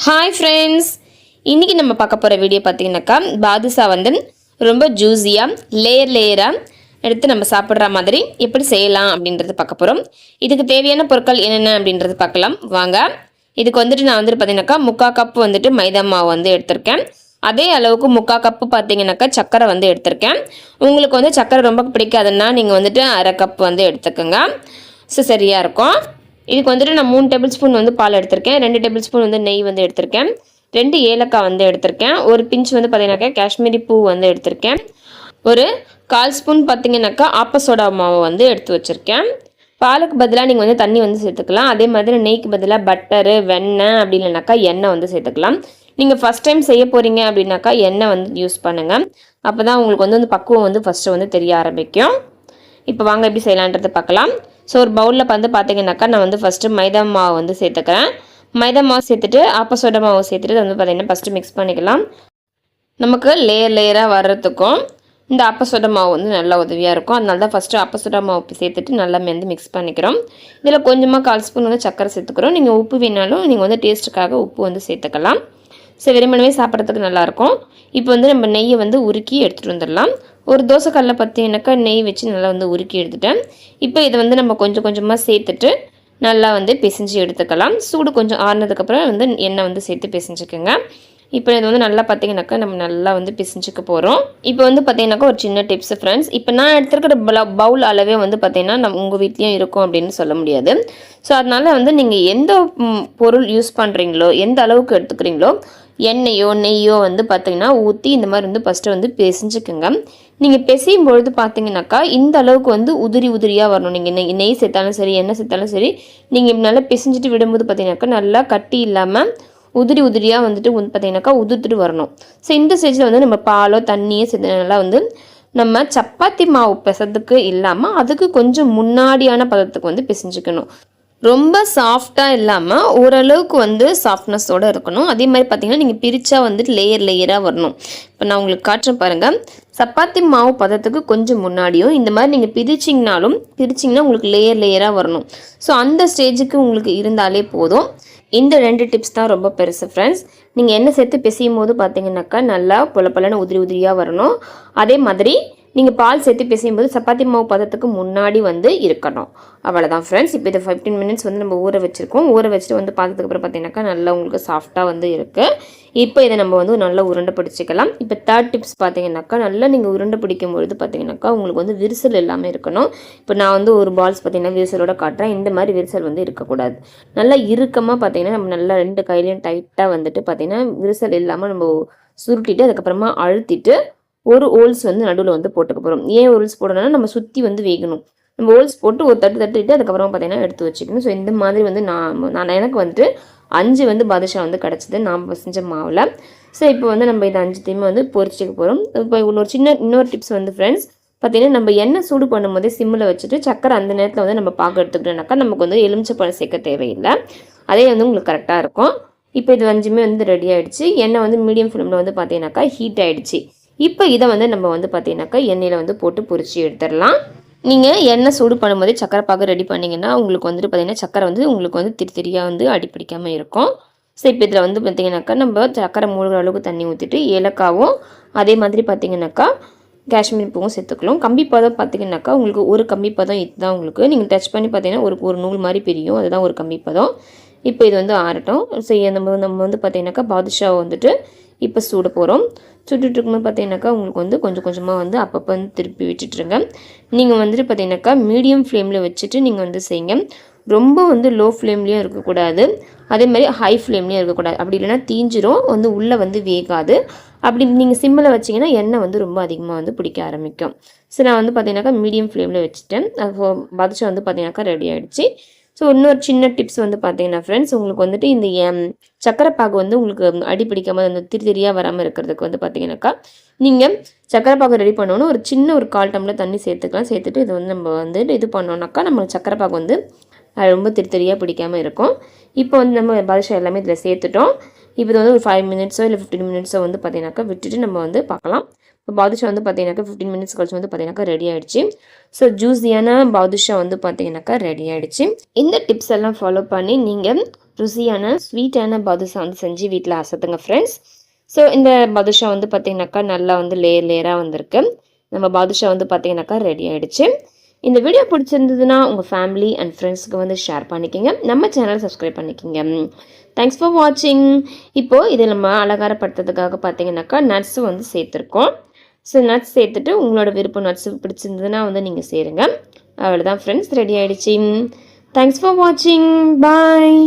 Hi friends, இன்றைக்கி நம்ம பார்க்க போகிற வீடியோ பார்த்தீங்கன்னாக்கா பாதுஷா வந்து ரொம்ப ஜூஸியாக லேயராக எடுத்து நம்ம சாப்பிட்ற மாதிரி எப்படி செய்யலாம் அப்படின்றது பார்க்க போகிறோம். இதுக்கு தேவையான பொருட்கள் என்னென்ன அப்படின்றது பார்க்கலாம் வாங்க. இதுக்கு வந்துட்டு நான் வந்துட்டு பார்த்தீங்கன்னாக்கா 3/4 கப்பு வந்துட்டு மைதா மாவு வந்து எடுத்திருக்கேன். அதே அளவுக்கு 3/4 கப்பு பார்த்தீங்கன்னாக்கா சர்க்கரை வந்து எடுத்திருக்கேன். உங்களுக்கு வந்து சர்க்கரை ரொம்ப பிடிக்காதுன்னா நீங்கள் வந்துட்டு 1/2 கப் வந்து எடுத்துக்கோங்க. சரியாக இருக்கும். இதுக்கு வந்துட்டு நான் 3 டேபிள் ஸ்பூன் வந்து பால் எடுத்திருக்கேன். 2 டேபிள் ஸ்பூன் வந்து நெய் வந்து எடுத்திருக்கேன். 2 ஏலக்காய் வந்து எடுத்திருக்கேன். ஒரு பிஞ்ச் வந்து பார்த்தீங்கன்னாக்கா காஷ்மீரி பூ வந்து எடுத்திருக்கேன். ஒரு 1/4 ஸ்பூன் பார்த்தீங்கன்னாக்கா ஆப்ப சோடா மாவு வந்து எடுத்து வச்சுருக்கேன். பாலுக்கு பதிலாக நீங்கள் வந்து தண்ணி வந்து சேர்த்துக்கலாம். அதே மாதிரி நெய்க்கு பதிலாக பட்டரு, வெண்ணெய் அப்படி இல்லைனாக்கா எண்ணெய் வந்து சேர்த்துக்கலாம். நீங்கள் ஃபஸ்ட் டைம் செய்ய போகிறீங்க அப்படின்னாக்கா எண்ணெய் வந்து யூஸ் பண்ணுங்கள். அப்போ தான் உங்களுக்கு வந்து பக்குவம் வந்து ஃபஸ்ட்டு வந்து தெரிய ஆரம்பிக்கும். இப்போ வாங்க எப்படி செய்யலான்றது பார்க்கலாம். ஸோ ஒரு பவுலில் வந்து பார்த்தீங்கன்னாக்கா நான் வந்து ஃபஸ்ட்டு மைதா மாவு வந்து சேர்த்துக்கிறேன். மைதா மாவு சேர்த்துட்டு ஆப்ப சோடா மாவு சேர்த்துட்டு வந்து பார்த்தீங்கன்னா ஃபஸ்ட்டு மிக்ஸ் பண்ணிக்கலாம். நமக்கு லேயராக வர்றதுக்கும் இந்த ஆப்ப சோடா மாவு வந்து நல்லா உதவியாக இருக்கும். அதனால தான் ஃபஸ்ட்டு ஆப்ப சோடா மாவு சேர்த்துட்டு நல்லா வந்து மிக்ஸ் பண்ணிக்கிறோம். இதில் கொஞ்சமாக 1/4 ஸ்பூன் வந்து சர்க்கரை சேர்த்துக்கிறோம். நீங்கள் உப்பு வேணாலும் நீங்கள் வந்து டேஸ்ட்டுக்காக உப்பு வந்து சேர்த்துக்கலாம். ஸோ வெறுமனவே சாப்பிட்றதுக்கு நல்லாயிருக்கும். இப்போ வந்து நம்ம நெய்யை வந்து உருக்கி எடுத்துகிட்டு வந்துடலாம். ஒரு தோசைக்கல்லில் பார்த்தீங்கன்னாக்கா நெய் வச்சு நல்லா வந்து உருக்கி எடுத்துட்டேன். இப்போ இதை வந்து நம்ம கொஞ்சம் கொஞ்சமாக சேர்த்துட்டு நல்லா வந்து பிசைஞ்சு எடுத்துக்கலாம். சூடு கொஞ்சம் ஆறுனதுக்கப்புறம் வந்து எண்ணெய் வந்து சேர்த்து பிசைஞ்சுக்கோங்க. இப்போ இது வந்து நல்லா பார்த்தீங்கன்னாக்கா நம்ம நல்லா வந்து பிசைஞ்சுக்க போகிறோம். இப்போ வந்து பார்த்தீங்கன்னாக்கா ஒரு சின்ன டிப்ஸ் ஃப்ரெண்ட்ஸ், இப்போ நான் எடுத்துருக்கிற பவுல் அளவே வந்து பார்த்தீங்கன்னா நம்ம உங்கள் வீட்லேயும் இருக்கும் அப்படின்னு சொல்ல முடியாது. ஸோ அதனால் வந்து நீங்கள் எந்த பொருள் யூஸ் பண்ணுறீங்களோ, எந்த அளவுக்கு எடுத்துக்கிறீங்களோ எண்ணெயோ நெய்யோ வந்து பார்த்தீங்கன்னா ஊற்றி இந்த மாதிரி வந்து ஃபஸ்ட்டு வந்து பிசைஞ்சுக்குங்க. நீங்கள் பிசையும் பொழுது பார்த்தீங்கன்னாக்கா இந்த அளவுக்கு வந்து உதிரியாக வரணும். நீங்கள் நெய் சேர்த்தாலும் சரி, எண்ணெய் சேர்த்தாலும் சரி, நீங்கள் நல்லா பிசைஞ்சிட்டு விடும்போது பார்த்தீங்கன்னாக்கா நல்லா கட்டி இல்லாமல் உதிரியாக வந்துட்டு பார்த்தீங்கன்னாக்கா உதிர்த்துட்டு வரணும். ஸோ இந்த ஸ்டேஜில் வந்து நம்ம பாலோ தண்ணியோ சேர்த்து நல்லா வந்து நம்ம சப்பாத்தி மாவு பிசைறதுக்கு இல்லாமல் அதுக்கு கொஞ்சம் முன்னாடியான பதத்துக்கு வந்து பிசைஞ்சுக்கணும். ரொம்ப சாஃப்டாக இல்லாமல் ஓரளவுக்கு வந்து சாஃப்ட்னஸோடு இருக்கணும். அதே மாதிரி பார்த்திங்கன்னா நீங்கள் பிரித்தா வந்துட்டு லேயராக வரணும். இப்போ நான் உங்களுக்கு காட்டுறேன் பாருங்கள். சப்பாத்தி மாவு பதத்துக்கு கொஞ்சம் முன்னாடியும் இந்த மாதிரி நீங்கள் பிரிச்சிங்கன்னா உங்களுக்கு லேயராக வரணும். ஸோ அந்த ஸ்டேஜுக்கு உங்களுக்கு இருந்தாலே போதும். இந்த 2 டிப்ஸ் தான் ரொம்ப பெருசு ஃப்ரெண்ட்ஸ். நீங்கள் எண்ணெய் சேர்த்து பிசையும் போது பார்த்தீங்கன்னாக்கா நல்லா பொலன்னு உதிரியாக வரணும். அதே மாதிரி நீங்கள் பால் சேர்த்து பிசையும்போது சப்பாத்தி மாவு பதத்துக்கு முன்னாடி வந்து இருக்கணும். அவ்வளோதான் ஃப்ரெண்ட்ஸ். இப்போ இதை 15 மினிட்ஸ் வந்து நம்ம ஊற வச்சுருக்கோம். ஊற வச்சுட்டு வந்து பார்த்ததுக்கப்புறம் பார்த்தீங்கன்னாக்கா நல்லா உங்களுக்கு சாஃப்டாக வந்து இருக்குது. இப்போ இதை நம்ம வந்து நல்லா உருண்டை பிடிச்சிக்கலாம். இப்போ 3rd டிப்ஸ் பார்த்தீங்கன்னாக்கா நல்லா நீங்கள் உருண்டை பிடிக்கும்பொழுது பார்த்தீங்கன்னாக்கா உங்களுக்கு வந்து விரிசல் எல்லாமே இருக்கணும். இப்போ நான் வந்து ஒரு பால்ஸ் பார்த்தீங்கன்னா விரிசலோட காட்டுறேன். இந்த மாதிரி விரிசல் வந்து இருக்கக்கூடாது. நல்லா இறுக்கமாக பார்த்தீங்கன்னா நம்ம நல்லா 2 கையிலையும் டைட்டாக வந்துட்டு பார்த்தீங்கன்னா விரிசல் இல்லாமல் நம்ம சுருட்டிட்டு அதுக்கப்புறமா அழுத்திட்டு ஒரு ஹோல்ஸ் வந்து நடுவில் வந்து போட்டுக்க போகிறோம். ஏன் ஹோல்ஸ் போடணும்னா நம்ம சுற்றி வந்து வேகணும். நம்ம ஹோல்ஸ் போட்டு ஒரு தட்டிட்டு அதுக்கப்புறமா பார்த்தீங்கன்னா எடுத்து வச்சுக்கணும். ஸோ இந்த மாதிரி வந்து நான் எனக்கு வந்துட்டு 5 வந்து பாதுஷா வந்து கிடச்சிது நான் செஞ்ச மாவில். ஸோ இப்போ வந்து நம்ம இதை 5த்தையுமே வந்து பொரிச்சிக்க போகிறோம். இப்போ இன்னொரு டிப்ஸ் வந்து ஃப்ரெண்ட்ஸ் பார்த்தீங்கன்னா நம்ம எண்ணெய் சூடு பண்ணும்போதே சிம்மில் வச்சுட்டு சக்கரை அந்த நேரத்தில் வந்து நம்ம பாக்க எடுத்துக்கிட்டோம்னாக்கா நமக்கு வந்து எலுமிச்சைப்பழம் சேர்க்க தேவையில்லை. அதே வந்து உங்களுக்கு கரெக்டாக இருக்கும். இப்போ இது 5மே வந்து ரெடி ஆகிடுச்சு. எண்ணெய் வந்து மீடியம் ஃப்ளேமில் வந்து பார்த்தீங்கன்னாக்கா ஹீட் ஆகிடுச்சு. இப்போ இதை வந்து நம்ம வந்து பார்த்தீங்கன்னாக்கா எண்ணெயில் வந்து போட்டு பொரிச்சு எடுத்துடலாம். நீங்கள் எண்ணெய் சூடு பண்ணும்போதே சக்கரை பாகு ரெடி பண்ணிங்கன்னா உங்களுக்கு வந்துட்டு பார்த்தீங்கன்னா சக்கரை வந்து உங்களுக்கு வந்து திரியாக வந்து அடிப்பிடிக்காமல் இருக்கும். ஸோ இப்போ இதில் வந்து பார்த்தீங்கன்னாக்கா நம்ம சக்கரை மூழ்கிற அளவுக்கு தண்ணி ஊற்றிட்டு ஏலக்காவும் அதே மாதிரி பார்த்தீங்கன்னாக்கா காஷ்மீர் பூவும் சேர்த்துக்கலாம். கம்பி பதம் பார்த்தீங்கன்னாக்கா உங்களுக்கு ஒரு கம்பி பதம் இதுதான் உங்களுக்கு. நீங்கள் டச் பண்ணி பார்த்தீங்கன்னா ஒரு நூல் மாதிரி பிரியும். அதுதான் ஒரு கம்பி பதம். இப்போ இது வந்து ஆறட்டும். ஸோ நம்ம வந்து பார்த்தீங்கன்னாக்கா பாதுஷாவை வந்துட்டு இப்போ சூட போகிறோம். சுட்டுட்டு இருக்கும்போது பார்த்தீங்கன்னாக்கா உங்களுக்கு வந்து கொஞ்சம் கொஞ்சமாக வந்து அப்பப்போ வந்து திருப்பி விட்டுட்டுருங்க. நீங்கள் வந்துட்டு பார்த்தீங்கன்னாக்கா மீடியம் ஃப்ளேமில் வச்சுட்டு நீங்கள் வந்து செய்யுங்க. ரொம்ப வந்து லோ ஃப்ளேம்லேயும் இருக்கக்கூடாது, அதே மாதிரி ஹை ஃப்ளேம்லேயும் இருக்கக்கூடாது. அப்படி இல்லைனா தீஞ்சிரும், வந்து உள்ளே வந்து வேகாது. அப்படி நீங்கள் சிம்மில் வச்சிங்கன்னா எண்ணெய் வந்து ரொம்ப அதிகமாக வந்து பிடிக்க ஆரம்பிக்கும். ஸோ நான் வந்து பார்த்தீங்கன்னாக்கா மீடியம் ஃப்ளேமில் வச்சுட்டேன். பாதுஷா வந்து பார்த்தீங்கன்னாக்கா ரெடி ஆகிடுச்சு. ஸோ இன்னொரு சின்ன டிப்ஸ் வந்து பார்த்தீங்கன்னா ஃப்ரெண்ட்ஸ் உங்களுக்கு வந்துட்டு இந்த சக்கரை பாகு வந்து உங்களுக்கு அடி பிடிக்காமல் அந்த திரியாக வராமல் இருக்கிறதுக்கு வந்து பார்த்தீங்கன்னாக்கா நீங்கள் சக்கரை பாகு ரெடி பண்ணோன்னா ஒரு 1/4 டம்ளர் தண்ணி சேர்த்துக்கலாம். சேர்த்துட்டு இது வந்து நம்ம வந்து இது பண்ணோன்னாக்கா நம்ம சக்கரை பாகு வந்து ரொம்ப திரியாக பிடிக்காமல் இருக்கும். இப்போ வந்து நம்ம பாதுஷா எல்லாமே இதில் சேர்த்துட்டோம். இப்போ இது வந்து ஒரு 5 மினிட்ஸோ இல்லை 15 மினிட்ஸோ வந்து பார்த்தீங்கன்னாக்கா விட்டுட்டு நம்ம வந்து பார்க்கலாம். இப்போ பாதுஷா வந்து பார்த்தீங்கன்னாக்கா 15 மினிட்ஸ் கழிச்சு வந்து பார்த்தீங்கன்னாக்கா ரெடி ஆகிடுச்சு. ஸோ ஜூஸியான பாதுஷா வந்து பார்த்தீங்கன்னாக்கா ரெடி ஆகிடுச்சு. இந்த டிப்ஸ் எல்லாம் ஃபாலோ பண்ணி நீங்கள் ருசியான ஸ்வீட்டான பாதுஷா வந்து செஞ்சு வீட்டில் அசத்துங்க ஃப்ரெண்ட்ஸ். ஸோ இந்த பாதுஷா வந்து பார்த்தீங்கன்னாக்கா நல்லா வந்து லேயராக வந்திருக்கு. நம்ம பாதுஷா வந்து பார்த்தீங்கன்னாக்கா ரெடி ஆகிடுச்சு. இந்த வீடியோ பிடிச்சிருந்ததுன்னா உங்கள் ஃபேமிலி அண்ட் ஃப்ரெண்ட்ஸ்க்கு வந்து ஷேர் பண்ணிக்கோங்க. நம்ம சேனல் சப்ஸ்கிரைப் பண்ணிக்கோங்க. தேங்க்ஸ் ஃபார் வாட்சிங். இப்போது இதை நம்ம அலங்காரப்படுத்துறதுக்காக பார்த்தீங்கன்னாக்கா நட்ஸ் வந்து சேர்த்துருக்கோம். ஸோ நட்ஸ் சேர்த்துட்டு உங்களோட விருப்பம் நட்ஸ் பிடிச்சிருந்ததுன்னா வந்து நீங்கள் சேருங்க. அவ்வளோதான் ஃப்ரெண்ட்ஸ், ரெடி ஆகிடுச்சி. தேங்க்ஸ் ஃபார் வாட்சிங். பாய்.